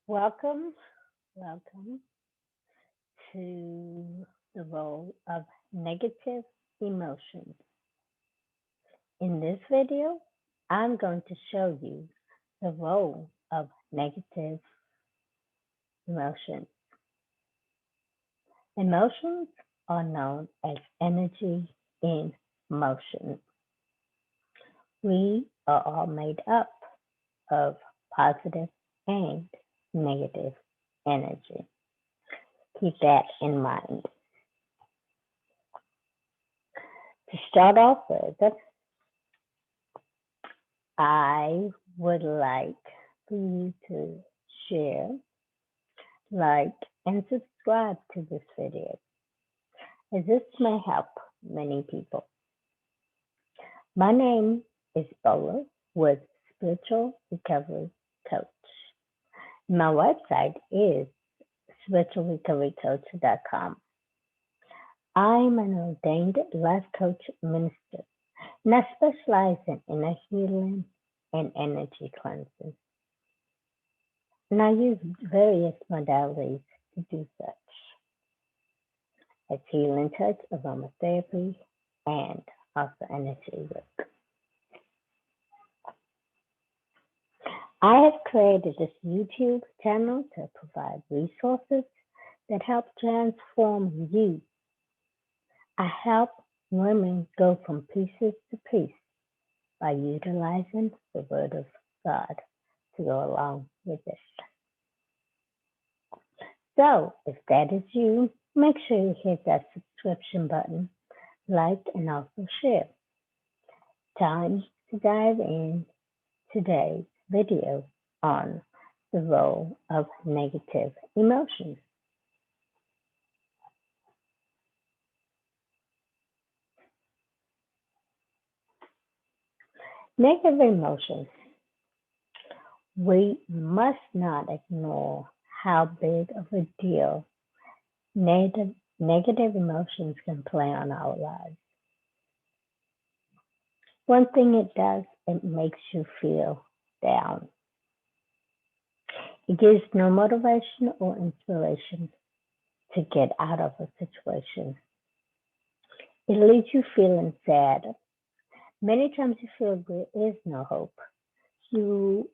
Welcome, welcome to the role of negative emotions. In this video, I'm going to show you the role of negative emotions. Emotions are known as energy in motion. We are all made up of positive and negative energy. Keep that in mind. To start off with, I would like for you to share, like, and subscribe to this video, as this may help many people. My name is Bola with Spiritual Recovery Coach. My website is spiritualrecoverycoach.com. I'm an ordained life coach minister, and I specialize in inner healing and energy cleansing. And I use various modalities to do such, as healing touch, aromatherapy, and also energy work. I have created this YouTube channel to provide resources that help transform you. I help women go from pieces to peace by utilizing the Word of God to go along with it. So, if that is you, make sure you hit that subscription button, like, and also share. Time to dive in today's video on the role of negative emotions. Negative emotions. We must not ignore how big of a deal negative emotions can play on our lives. One thing it does, it makes you feel down. It gives no motivation or inspiration to get out of a situation. It leaves you feeling sad. Many times you feel there is no hope. You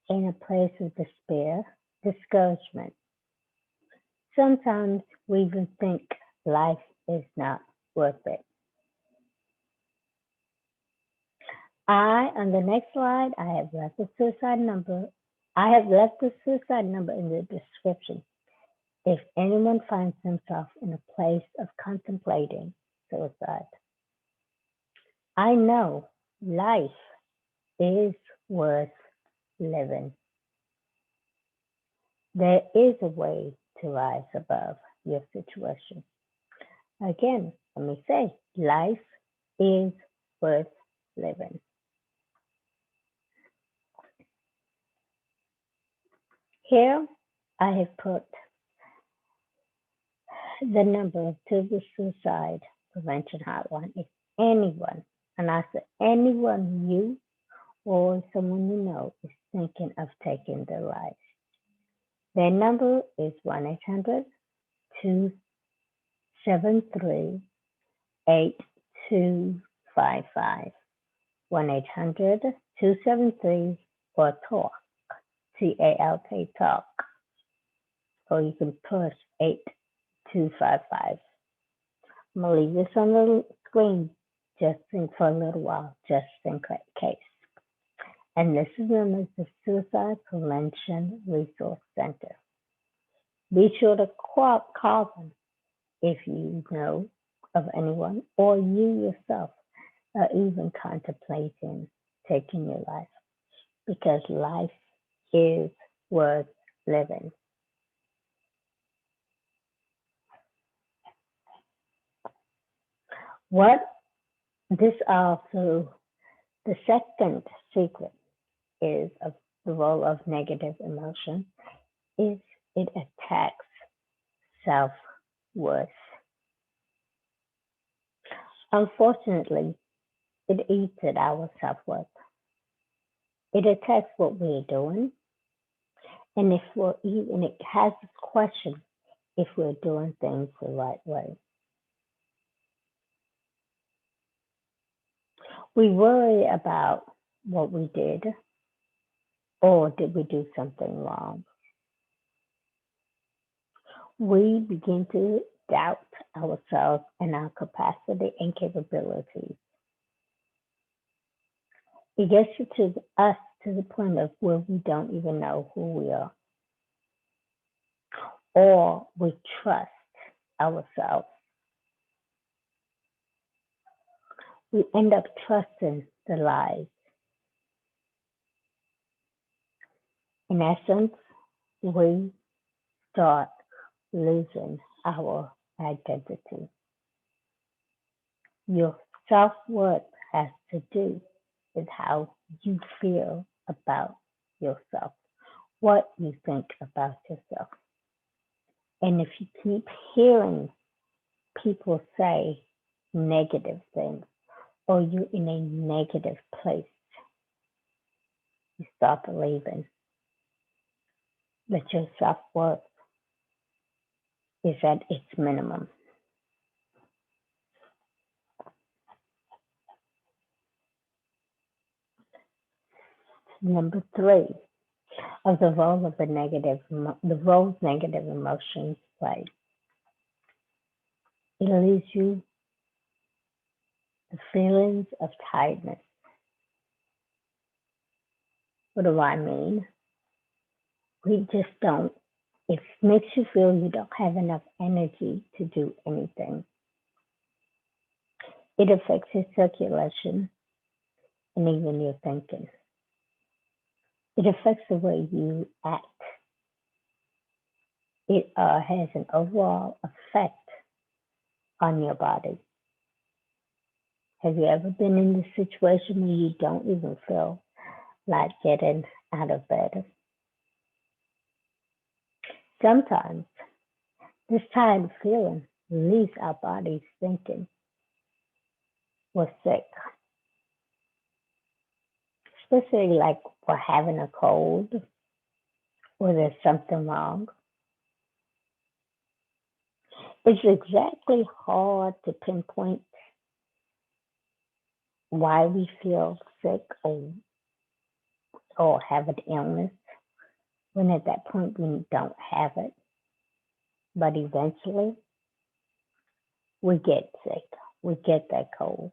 in a place of despair, discouragement. Sometimes we even think life is not worth it. On the next slide, I have left the suicide number. I have left the suicide number in the description. If anyone finds himself in a place of contemplating suicide, I know life is worth living. There is a way to rise above your situation. Again, let me say, life is worth living. Here, I have put the number to the suicide prevention hotline. If anyone, and I say anyone, you or someone you know, is thinking of taking their life, their number is 1-800-273-8255. 1-800-273 or TALK, TALK, TALK. Or you can push 8255. I'm going to leave this on the screen just for a little while, just in case. And this is known as the Suicide Prevention Resource Center. Be sure to call them if you know of anyone or you yourself are even contemplating taking your life, because life is worth living. The second secret is of the role of negative emotion is it attacks self-worth. Unfortunately, it eats at our self-worth. It attacks what we're doing. And if we're even, it has this question if we're doing things the right way. We worry about what we did, or did we do something wrong? We begin to doubt ourselves and our capacity and capabilities. It gets to us to the point of where we don't even know who we are, or we trust ourselves. We end up trusting the lies. In essence, we start losing our identity. Your self-worth has to do with how you feel about yourself, what you think about yourself. And if you keep hearing people say negative things, or you're in a negative place, you start believing that your self-worth is at its minimum. Number 3 of the role of the roles negative emotions play. It leaves you the feelings of tiredness. What do I mean? We just don't. It makes you feel you don't have enough energy to do anything. It affects your circulation and even your thinking. It affects the way you act. It has an overall effect on your body. Have you ever been in this situation where you don't even feel like getting out of bed? Sometimes this tired feeling leaves our bodies thinking we're sick, especially like we're having a cold or there's something wrong. It's exactly hard to pinpoint why we feel sick or have an illness when at that point we don't have it. But eventually we get sick, we get that cold,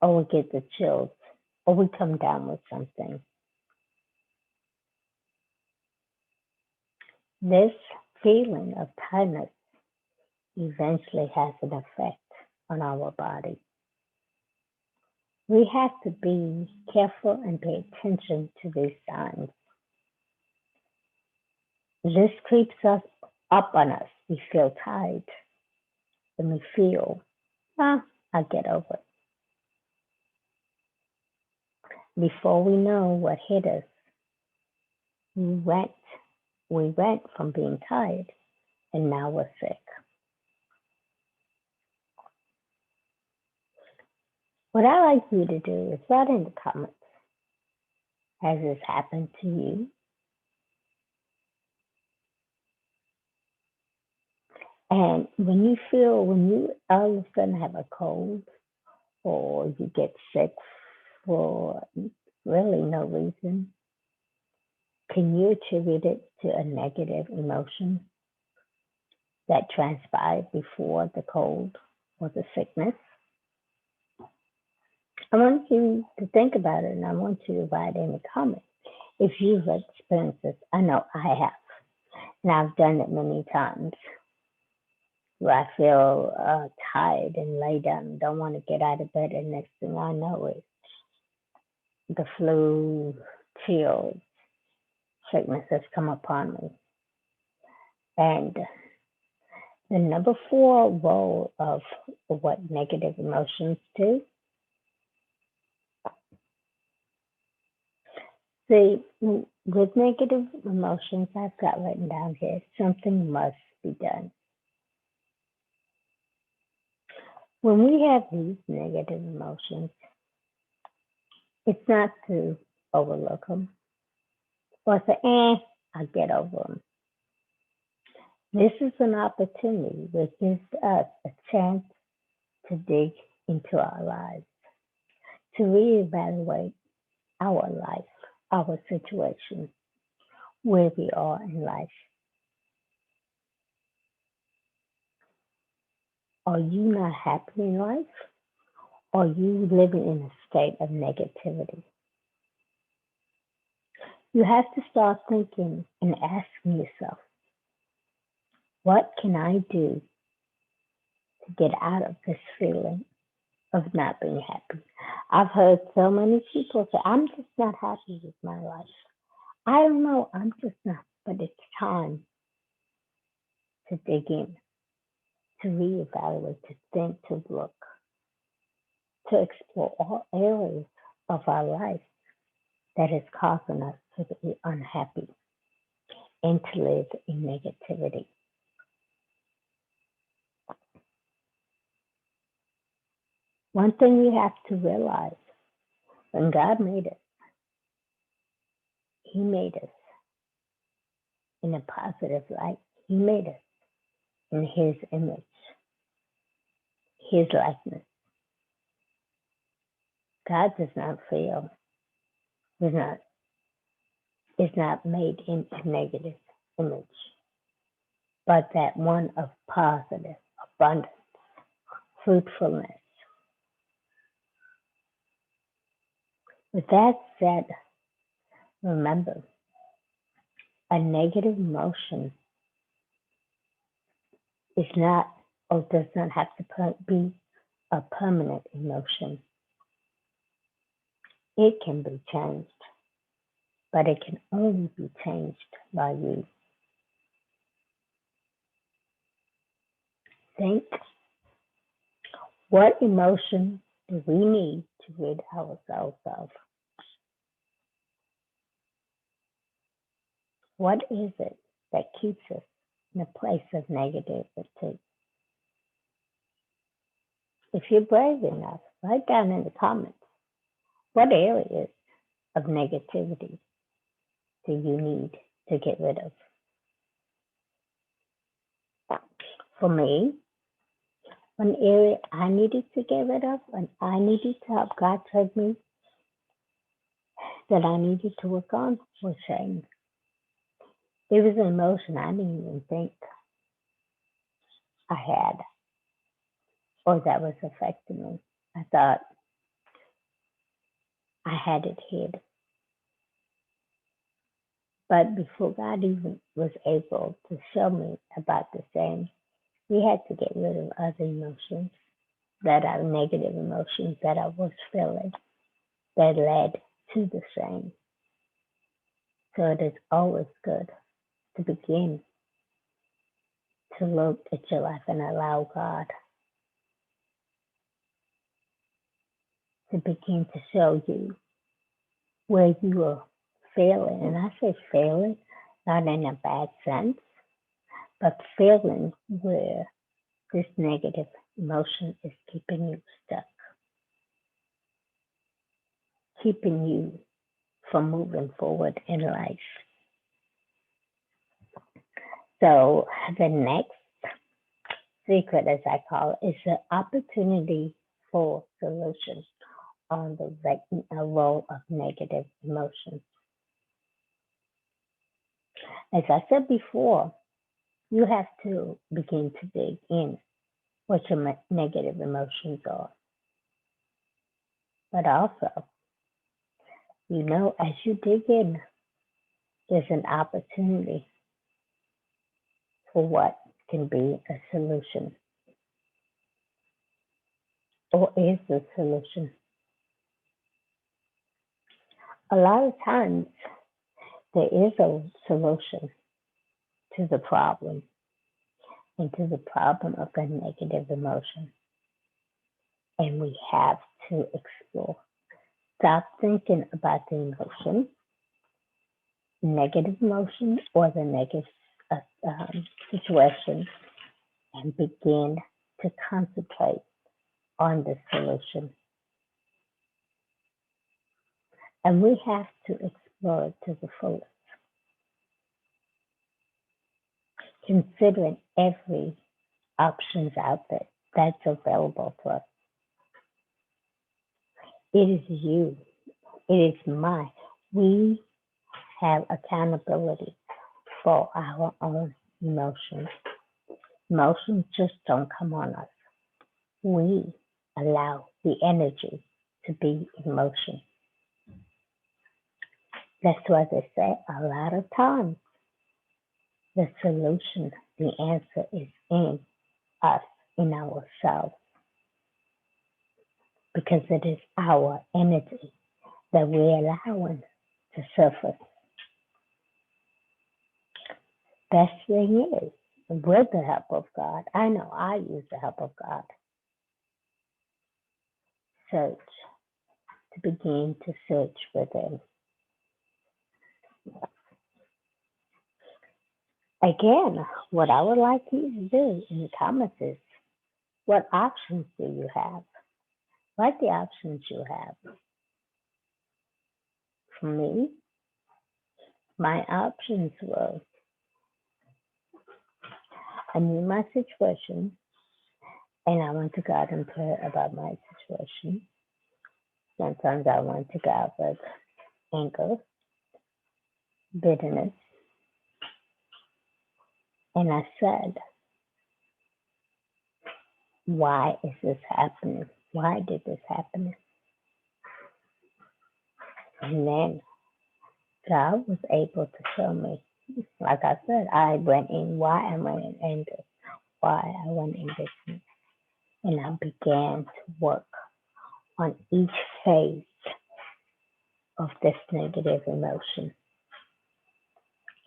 or we get the chills, or we come down with something. This feeling of tiredness eventually has an effect on our body. We have to be careful and pay attention to these signs. This creeps us up on us. We feel tired and we feel, I'll get over it. Before we know what hit us, we went from being tired and now we're sick. What I like you to do is write in the comments, has this happened to you? And when you all of a sudden have a cold or you get sick for really no reason, can you attribute it to a negative emotion that transpired before the cold or the sickness? I want you to think about it, and I want you to write in the comments if you've experienced this. I know I have, and I've done it many times where I feel tired and lay down, don't want to get out of bed, and next thing I know is the flu, chills, sickness has come upon me. And the number 4 role of what negative emotions do. See, with negative emotions, I've got written down here, something must be done. When we have these negative emotions, it's not to overlook them. or say, I'll get over them. This is an opportunity that gives us a chance to dig into our lives, to reevaluate our life, our situation, where we are in life. Are you not happy in life? Are you living in a state of negativity? You have to start thinking and asking yourself, what can I do to get out of this feeling of not being happy? I've heard so many people say, I'm just not happy with my life. I don't know, I'm just not. But it's time to dig in, to reevaluate, to think, to look, to explore all areas of our life that is causing us to be unhappy and to live in negativity. One thing we have to realize, when God made us, He made us in a positive light. He made us in His image, His likeness. God does not fail, is not made in a negative image, but that one of positive, abundance, fruitfulness. With that said, remember, a negative emotion is not or does not have to be a permanent emotion. It can be changed, but it can only be changed by you. Think, what emotion do we need to rid ourselves of? What is it that keeps us in a place of negativity? If you're brave enough, write down in the comments, what areas of negativity do you need to get rid of? For me, one area I needed to get rid of and I needed to help God told me that I needed to work on was shame. It was an emotion I didn't even think I had or that was affecting me. I thought I had it hid. But before God even was able to show me about the shame, we had to get rid of other emotions that are negative emotions that I was feeling that led to the shame. So it is always good to begin to look at your life and allow God to begin to show you where you are failing. And I say failing, not in a bad sense, but failing where this negative emotion is keeping you stuck, keeping you from moving forward in life. So the next secret, as I call it, is the opportunity for solutions on the role of negative emotions. As I said before, you have to begin to dig in what your negative emotions are. But also, as you dig in, there's an opportunity for what can be a solution or is a solution. A lot of times, there is a solution to the problem and to the problem of the negative emotion. And we have to explore. Stop thinking about the emotion, negative emotion, or the negative situation, and begin to concentrate on the solution. And we have to explore it to the fullest. considering every options out there that's available to us. It is you. It is mine. We have accountability for our own emotions. Emotions just don't come on us. We allow the energy to be emotion. That's why they say a lot of times the solution, the answer is in us, in ourselves, because it is our energy that we're allowing to surface. Best thing is, with the help of God, I know I use the help of God, search, to begin to search within. Again, what I would like you to do in the comments is, what options do you have? Write the options you have. For me, my options were, I knew my situation, and I went to God in prayer about my situation. Sometimes I went to God with anger, bitterness, and I said, why is this happening? Why did this happen? And then God was able to show me, like I said, I went in why I went in anger, why I went in bitterness. And I began to work on each phase of this negative emotion.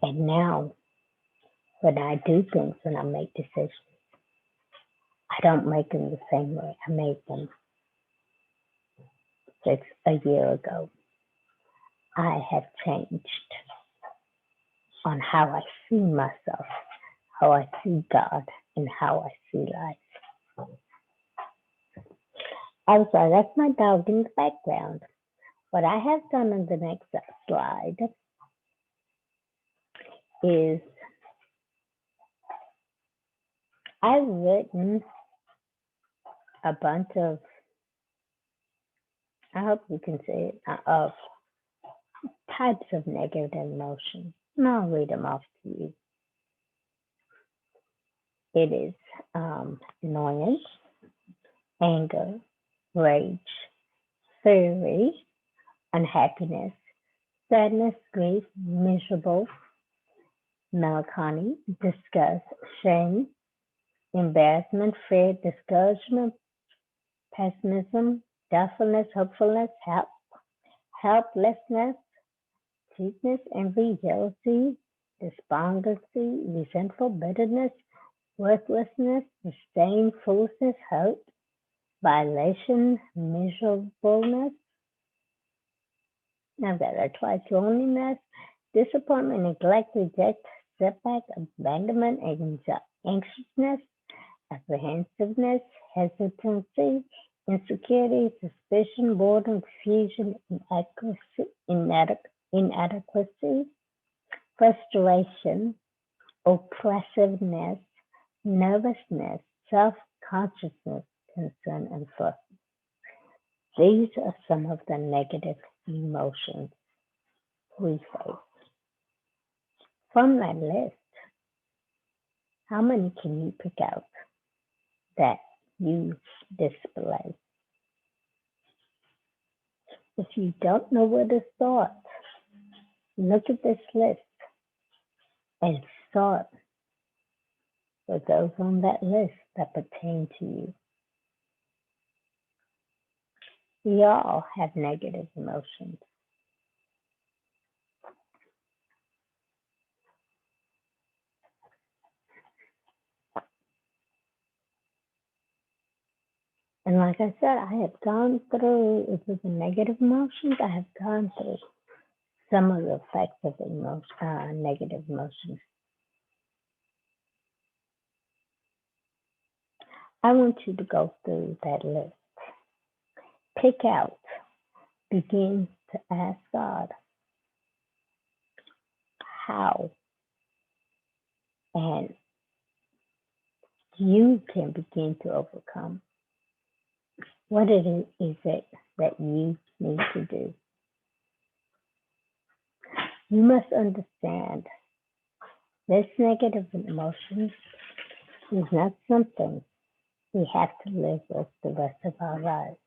And now, when I do things, when I make decisions, I don't make them the same way I made them 1 year ago. I have changed on how I see myself, how I see God, and how I see life. I'm sorry, that's my dog in the background. What I have done on the next slide is I've written a bunch of, I hope you can see it, of types of negative emotions. And I'll read them off to you. It is annoyance, anger, rage, fury, unhappiness, sadness, grief, miserable, melancholy, disgust, shame, embarrassment, fear, discouragement, pessimism, doubtfulness, hopefulness, helplessness, sweetness, envy, jealousy, despondency, resentful, bitterness, worthlessness, disdain, foolishness, hurt, violation, miserableness. I've got that twice. Loneliness, disappointment, neglect, reject, setback, abandonment, anxiousness, apprehensiveness, hesitancy, insecurity, suspicion, boredom, confusion, inadequacy, frustration, oppressiveness, nervousness, self-consciousness, concern, and fuss. These are some of the negative emotions we face. From that list, how many can you pick out that you display? If you don't know where to start, look at this list and start with those on that list that pertain to you. We all have negative emotions. And like I said, I have gone through, with the negative emotions, I have gone through some of the effects of negative emotions. I want you to go through that list. Pick out, begin to ask God how and you can begin to overcome. What is it that you need to do? You must understand this negative emotion is not something we have to live with the rest of our lives.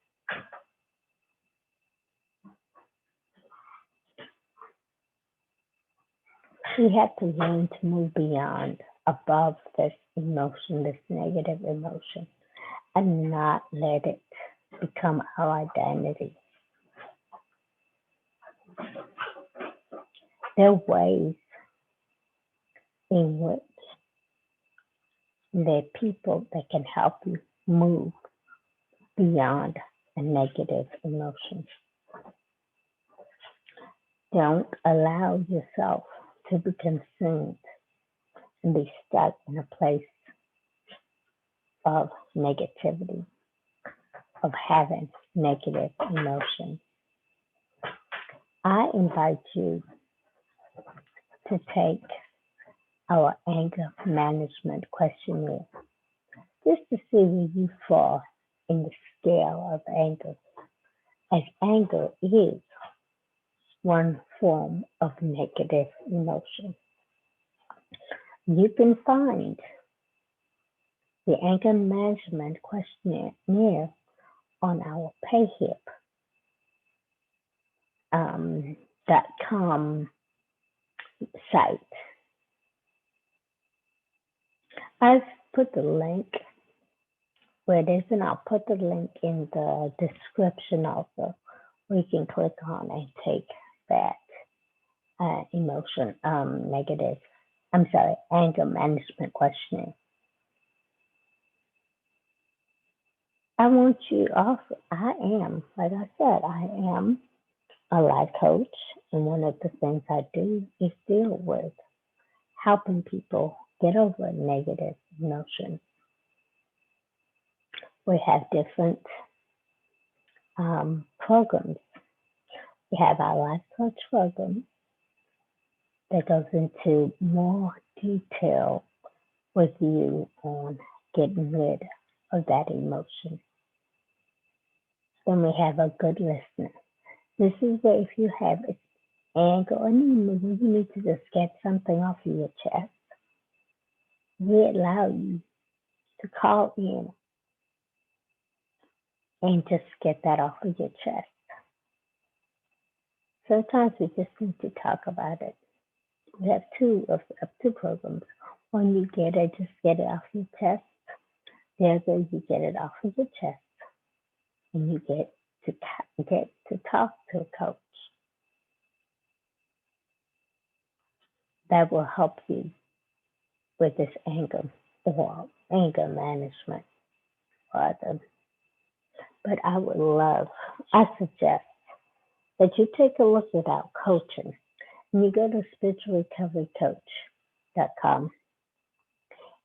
We have to learn to move beyond, above this emotion, this negative emotion, and not let it become our identity. There are ways in which there are people that can help you move beyond a negative emotion. Don't allow yourself to be consumed and be stuck in a place of negativity, of having negative emotions. I invite you to take our anger management questionnaire just to see where you fall in the scale of anger, as anger is one form of negative emotion. You can find the anger management questionnaire on our payhip.com site. I've put the link where it is, and I'll put the link in the description also, where you can click on and take that anger management questionnaire. I want you also, I am a life coach, and one of the things I do is deal with helping people get over negative emotions. We have different programs. We have our life coach program that goes into more detail with you on getting rid of that emotion. Then we have a good listener. This is where if you have anger or you need to just get something off of your chest, we allow you to call in and just get that off of your chest. Sometimes we just need to talk about it. We have two programs. One, you just get it off your chest. The other, you get it off of your chest, and you get to talk to a coach that will help you with this anger or anger management. But I suggest that you take a look at our coaching, and you go to spiritualrecoverycoach.com,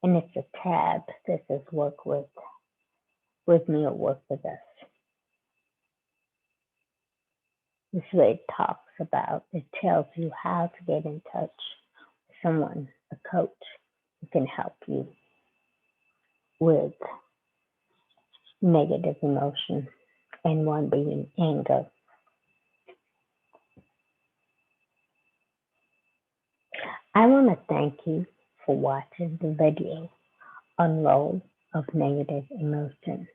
and it's a tab that says work with me or work with us. This is where it tells you how to get in touch with someone, a coach, who can help you with negative emotion, and one being anger. I want to thank you for watching the video on role of negative emotion.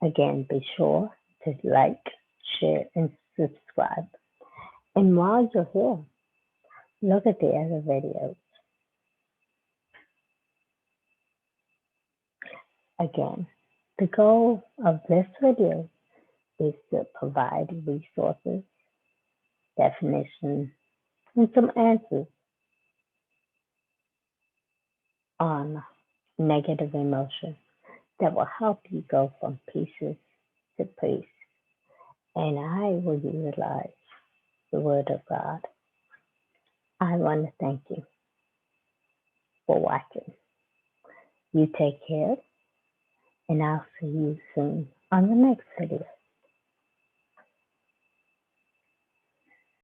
Again, be sure to like, share, and subscribe. And while you're here, look at the other videos. Again, the goal of this video is to provide resources, definitions, and some answers on negative emotion that will help you go from pieces to peace. And I will utilize the Word of God. I want to thank you for watching. You take care, and I'll see you soon on the next video.